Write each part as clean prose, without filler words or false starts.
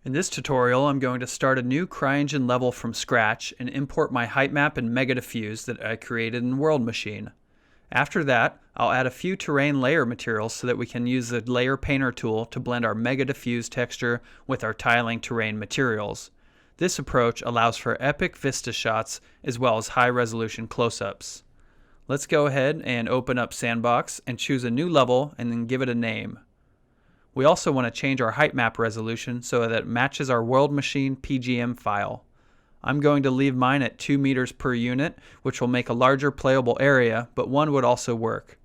In this tutorial, I'm going to start a new CryEngine level from scratch and import my height map and mega diffuse that I created in World Machine. After that, I'll add a few terrain layer materials so that we can use the layer painter tool to blend our mega diffuse texture with our tiling terrain materials. This approach allows for epic vista shots as well as high resolution close-ups. Let's go ahead and open up Sandbox and choose a new level and then give it a name. We also want to change our height map resolution so that it matches our World Machine PGM file. I'm going to leave mine at 2 meters per unit, which will make a larger playable area, but 1 would also work.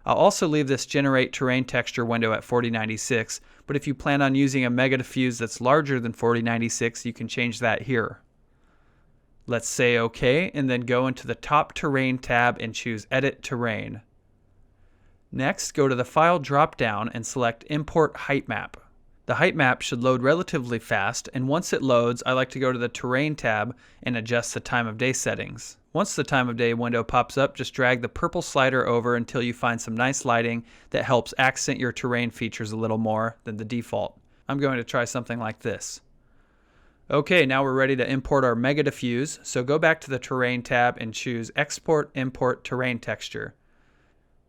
I'll also leave this Generate Terrain Texture window at 4096, but if you plan on using a mega diffuse that's larger than 4096, you can change that here. Let's say OK, and then go into the top Terrain tab and choose Edit Terrain. Next, go to the File drop-down and select Import Height Map. The height map should load relatively fast, and once it loads, I like to go to the Terrain tab and adjust the time of day settings. Once the time of day window pops up, just drag the purple slider over until you find some nice lighting that helps accent your terrain features a little more than the default. I'm going to try something like this. Okay, now we're ready to import our mega diffuse, so go back to the Terrain tab and choose Export Import Terrain Texture.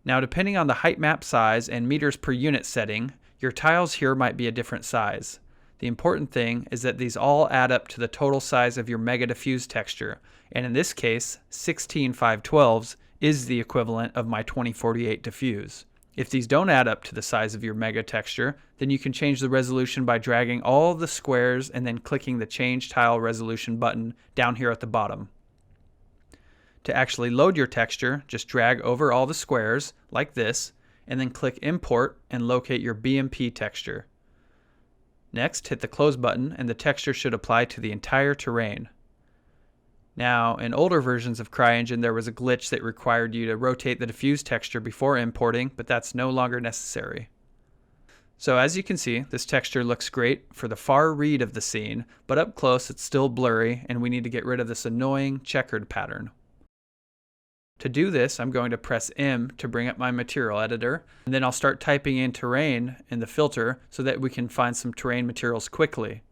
Now, depending on the height map size and meters per unit setting, your tiles here might be a different size. The important thing is that these all add up to the total size of your mega diffuse texture, and in this case, 16 512s is the equivalent of my 2048 diffuse. If these don't add up to the size of your mega texture, then you can change the resolution by dragging all the squares and then clicking the Change Tile Resolution button down here at the bottom. To actually load your texture, just drag over all the squares, like this, and then click Import and locate your BMP texture. Next, hit the Close button and the texture should apply to the entire terrain. Now, in older versions of CryEngine, there was a glitch that required you to rotate the diffuse texture before importing, but that's no longer necessary. So as you can see, this texture looks great for the far read of the scene, but up close it's still blurry and we need to get rid of this annoying checkered pattern. To do this, I'm going to press M to bring up my material editor, and then I'll start typing in terrain in the filter so that we can find some terrain materials quickly.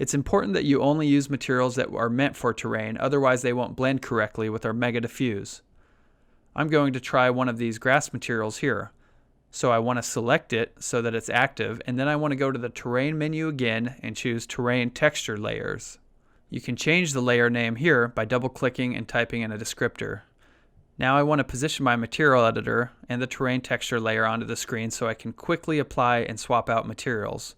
It's important that you only use materials that are meant for terrain, otherwise they won't blend correctly with our mega diffuse. I'm going to try one of these grass materials here. So I want to select it so that it's active, and then I want to go to the terrain menu again and choose Terrain Texture Layers. You can change the layer name here by double-clicking and typing in a descriptor. Now I want to position my material editor and the terrain texture layer onto the screen so I can quickly apply and swap out materials.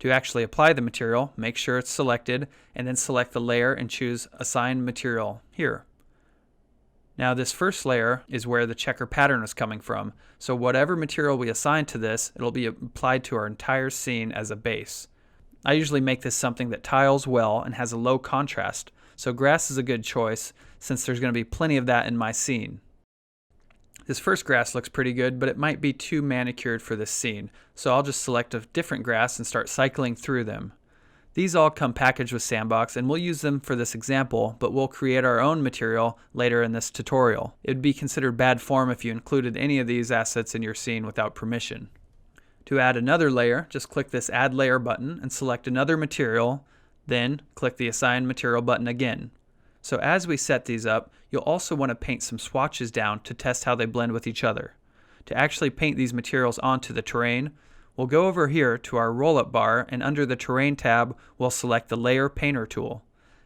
To actually apply the material, make sure it's selected and then select the layer and choose Assign Material here. Now this first layer is where the checker pattern is coming from, so whatever material we assign to this, it'll be applied to our entire scene as a base. I usually make this something that tiles well and has a low contrast, so grass is a good choice since there's going to be plenty of that in my scene. This first grass looks pretty good, but it might be too manicured for this scene, so I'll just select a different grass and start cycling through them. These all come packaged with Sandbox and we'll use them for this example, but we'll create our own material later in this tutorial. It would be considered bad form if you included any of these assets in your scene without permission. To add another layer, just click this Add Layer button and select another material, then click the Assign Material button again. So as we set these up, you'll also want to paint some swatches down to test how they blend with each other. To actually paint these materials onto the terrain, we'll go over here to our roll-up bar and under the Terrain tab, we'll select the Layer Painter tool.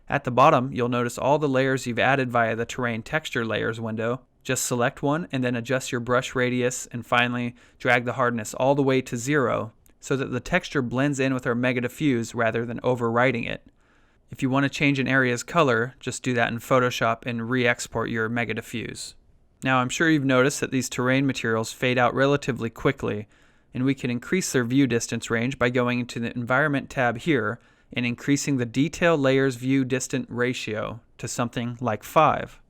At the bottom, you'll notice all the layers you've added via the Terrain Texture Layers window. Just select one and then adjust your brush radius and finally drag the hardness all the way to 0 so that the texture blends in with our mega diffuse rather than overwriting it. If you want to change an area's color, just do that in Photoshop and re-export your mega diffuse. Now I'm sure you've noticed that these terrain materials fade out relatively quickly, and we can increase their view distance range by going into the Environment tab here and increasing the Detail Layers View Distant ratio to something like 5.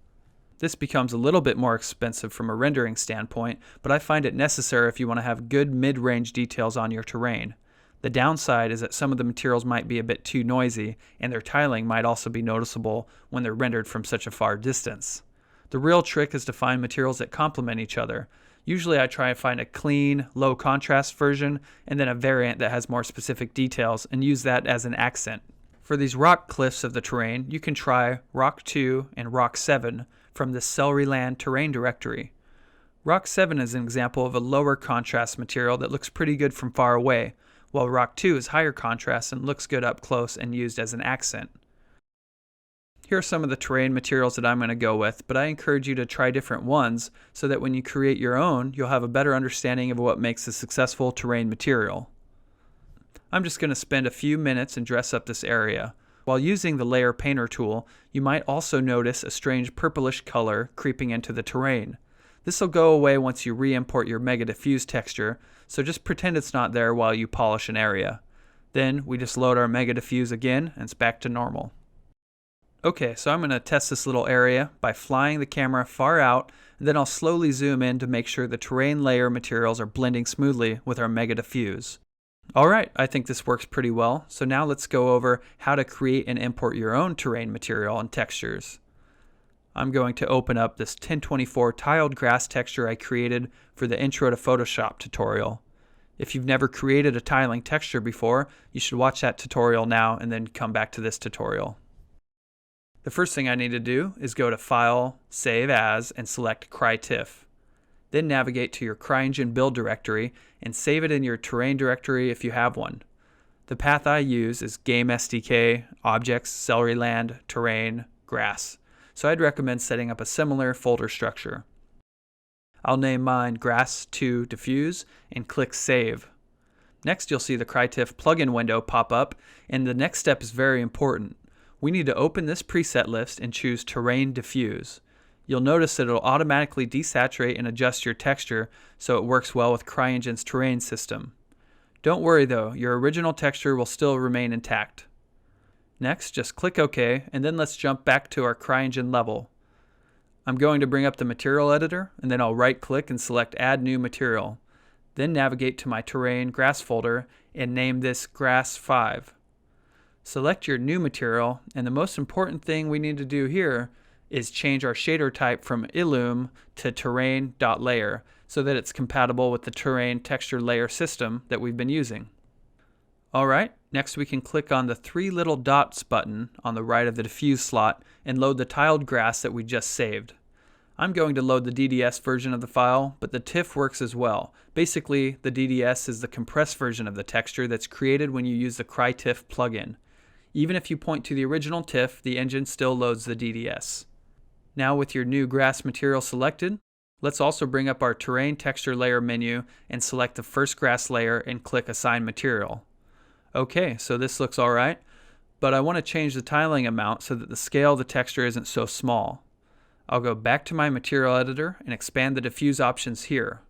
This becomes a little bit more expensive from a rendering standpoint, but I find it necessary if you want to have good mid-range details on your terrain. The downside is that some of the materials might be a bit too noisy, and their tiling might also be noticeable when they're rendered from such a far distance. The real trick is to find materials that complement each other. Usually I try and find a clean, low contrast version and then a variant that has more specific details and use that as an accent. For these rock cliffs of the terrain, you can try Rock 2 and Rock 7 from the Celeryland terrain directory. Rock 7 is an example of a lower contrast material that looks pretty good from far away, while Rock 2 is higher contrast and looks good up close and used as an accent. Here are some of the terrain materials that I'm going to go with, but I encourage you to try different ones so that when you create your own, you'll have a better understanding of what makes a successful terrain material. I'm just going to spend a few minutes and dress up this area. While using the Layer Painter tool, you might also notice a strange purplish color creeping into the terrain. This will go away once you re-import your Mega Diffuse texture, so just pretend it's not there while you polish an area. Then we just load our Mega Diffuse again and it's back to normal. Okay, so I'm going to test this little area by flying the camera far out, and then I'll slowly zoom in to make sure the terrain layer materials are blending smoothly with our Mega Diffuse. Alright, I think this works pretty well, so now let's go over how to create and import your own terrain material and textures. I'm going to open up this 1024 tiled grass texture I created for the Intro to Photoshop tutorial. If you've never created a tiling texture before, you should watch that tutorial now and then come back to this tutorial. The first thing I need to do is go to File, Save As, and select CryTiff. Then navigate to your CryEngine build directory and save it in your terrain directory if you have one. The path I use is Game SDK, Objects, Celeryland, Terrain, Grass. So I'd recommend setting up a similar folder structure. I'll name mine Grass 2 Diffuse and click Save. Next you'll see the CryTiff plugin window pop up, and the next step is very important. We need to open this preset list and choose Terrain Diffuse. You'll notice that it'll automatically desaturate and adjust your texture so it works well with CryEngine's terrain system. Don't worry though, your original texture will still remain intact. Next, just click OK, and then let's jump back to our CryEngine level. I'm going to bring up the material editor, and then I'll right click and select Add New Material. Then navigate to my Terrain Grass folder and name this Grass 5. Select your new material, and the most important thing we need to do here is change our shader type from Illum to terrain.layer so that it's compatible with the terrain texture layer system that we've been using. Alright, next we can click on the three little dots button on the right of the diffuse slot and load the tiled grass that we just saved. I'm going to load the DDS version of the file, but the TIFF works as well. Basically, the DDS is the compressed version of the texture that's created when you use the CryTiff plugin. Even if you point to the original TIFF, the engine still loads the DDS. Now with your new grass material selected, let's also bring up our terrain texture layer menu and select the first grass layer and click Assign Material. Okay, so this looks alright, but I want to change the tiling amount so that the scale of the texture isn't so small. I'll go back to my material editor and expand the diffuse options here.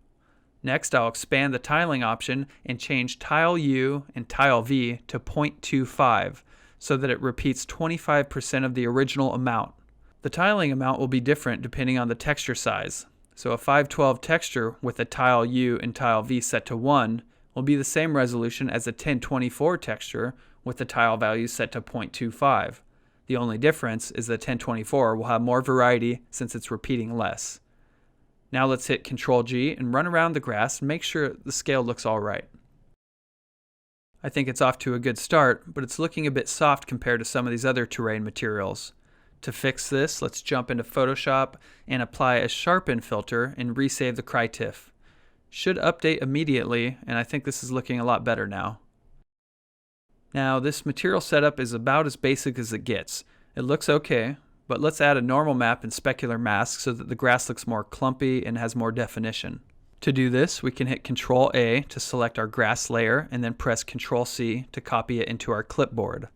Next, I'll expand the tiling option and change Tile U and Tile V to 0.25 so that it repeats 25% of the original amount. The tiling amount will be different depending on the texture size. So a 512 texture with a Tile U and Tile V set to 1 will be the same resolution as a 1024 texture with the tile value set to 0.25. The only difference is that 1024 will have more variety since it's repeating less. Now let's hit Ctrl G and run around the grass and make sure the scale looks alright. I think it's off to a good start, but it's looking a bit soft compared to some of these other terrain materials. To fix this, let's jump into Photoshop and apply a sharpen filter and resave the CryTiff. Should update immediately, and I think this is looking a lot better now. Now this material setup is about as basic as it gets. It looks okay, but let's add a normal map and specular mask so that the grass looks more clumpy and has more definition. To do this, we can hit Ctrl A to select our grass layer and then press Ctrl C to copy it into our clipboard.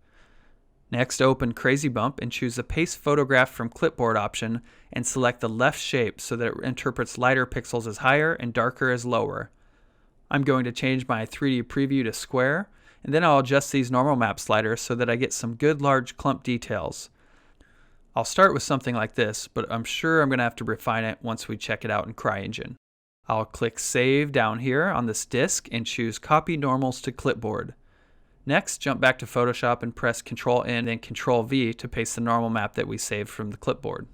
Next, open Crazy Bump and choose the Paste Photograph from Clipboard option and select the left shape so that it interprets lighter pixels as higher and darker as lower. I'm going to change my 3D preview to square, and then I'll adjust these normal map sliders so that I get some good large clump details. I'll start with something like this, but I'm sure I'm going to have to refine it once we check it out in CryEngine. I'll click Save down here on this disk and choose Copy Normals to Clipboard. Next, jump back to Photoshop and press Ctrl N and Ctrl V to paste the normal map that we saved from the clipboard.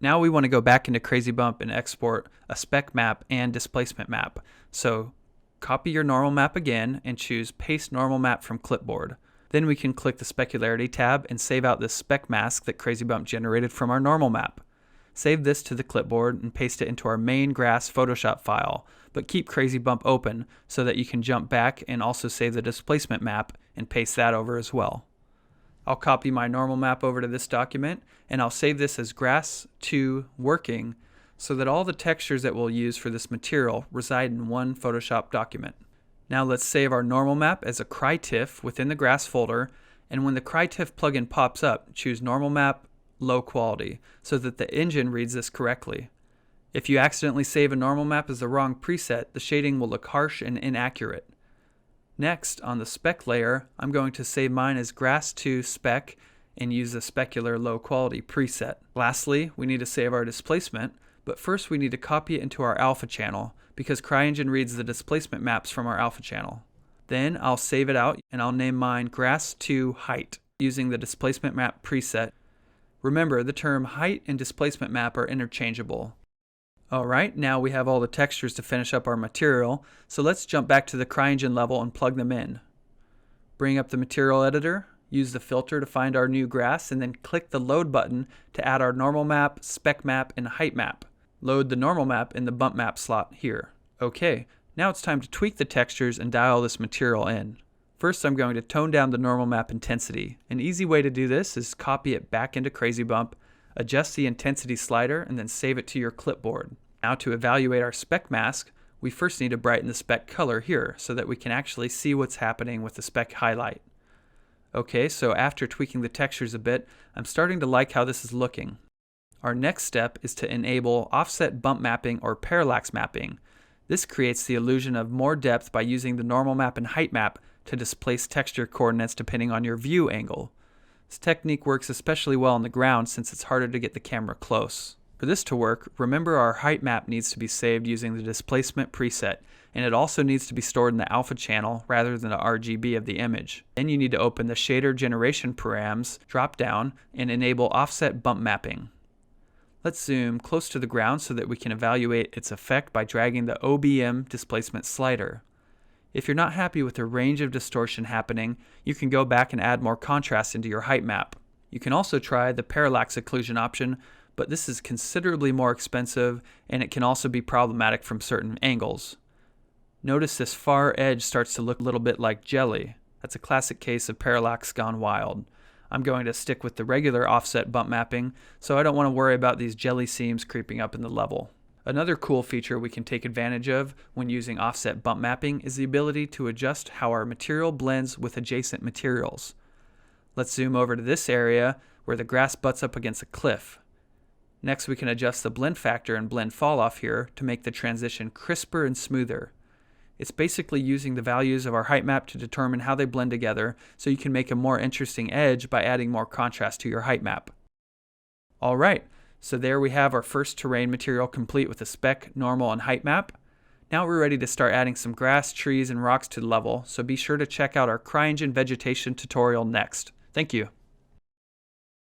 Now we want to go back into Crazy Bump and export a spec map and displacement map. So copy your normal map again and choose Paste Normal Map from Clipboard. Then we can click the Specularity tab and save out this spec mask that Crazy Bump generated from our normal map. Save this to the clipboard and paste it into our main grass Photoshop file, but keep Crazy Bump open so that you can jump back and also save the displacement map and paste that over as well. I'll copy my normal map over to this document and I'll save this as grass 2 working so that all the textures that we'll use for this material reside in one Photoshop document. Now let's save our normal map as a CryTiff within the grass folder, and when the CryTiff plugin pops up, choose normal map low quality so that the engine reads this correctly. If you accidentally save a normal map as the wrong preset, the shading will look harsh and inaccurate. Next, on the spec layer, I'm going to save mine as grass 2 spec and use the specular low quality preset. Lastly, we need to save our displacement, but first we need to copy it into our alpha channel because CryEngine reads the displacement maps from our alpha channel. Then I'll save it out and I'll name mine grass 2 height using the displacement map preset. Remember, the term height and displacement map are interchangeable. Alright, now we have all the textures to finish up our material, so let's jump back to the CryEngine level and plug them in. Bring up the material editor, use the filter to find our new grass, and then click the load button to add our normal map, spec map, and height map. Load the normal map in the bump map slot here. Okay, now it's time to tweak the textures and dial this material in. First, I'm going to tone down the normal map intensity. An easy way to do this is copy it back into Crazy Bump, adjust the intensity slider, and then save it to your clipboard. Now to evaluate our spec mask, we first need to brighten the spec color here so that we can actually see what's happening with the spec highlight. Okay, so after tweaking the textures a bit, I'm starting to like how this is looking. Our next step is to enable offset bump mapping or parallax mapping. This creates the illusion of more depth by using the normal map and height map to displace texture coordinates depending on your view angle. This technique works especially well on the ground since it's harder to get the camera close. For this to work, remember our height map needs to be saved using the displacement preset, and it also needs to be stored in the alpha channel rather than the RGB of the image. Then you need to open the shader generation params drop down and enable offset bump mapping. Let's zoom close to the ground so that we can evaluate its effect by dragging the OBM displacement slider. If you're not happy with the range of distortion happening, you can go back and add more contrast into your height map. You can also try the parallax occlusion option, but this is considerably more expensive and it can also be problematic from certain angles. Notice this far edge starts to look a little bit like jelly. That's a classic case of parallax gone wild. I'm going to stick with the regular offset bump mapping, so I don't want to worry about these jelly seams creeping up in the level. Another cool feature we can take advantage of when using offset bump mapping is the ability to adjust how our material blends with adjacent materials. Let's zoom over to this area where the grass butts up against a cliff. Next, we can adjust the blend factor and blend fall off here to make the transition crisper and smoother. It's basically using the values of our height map to determine how they blend together so you can make a more interesting edge by adding more contrast to your height map. Alright, so there we have our first terrain material complete with the spec, normal, and height map. Now we're ready to start adding some grass, trees, and rocks to the level, so be sure to check out our CryEngine vegetation tutorial next. Thank you.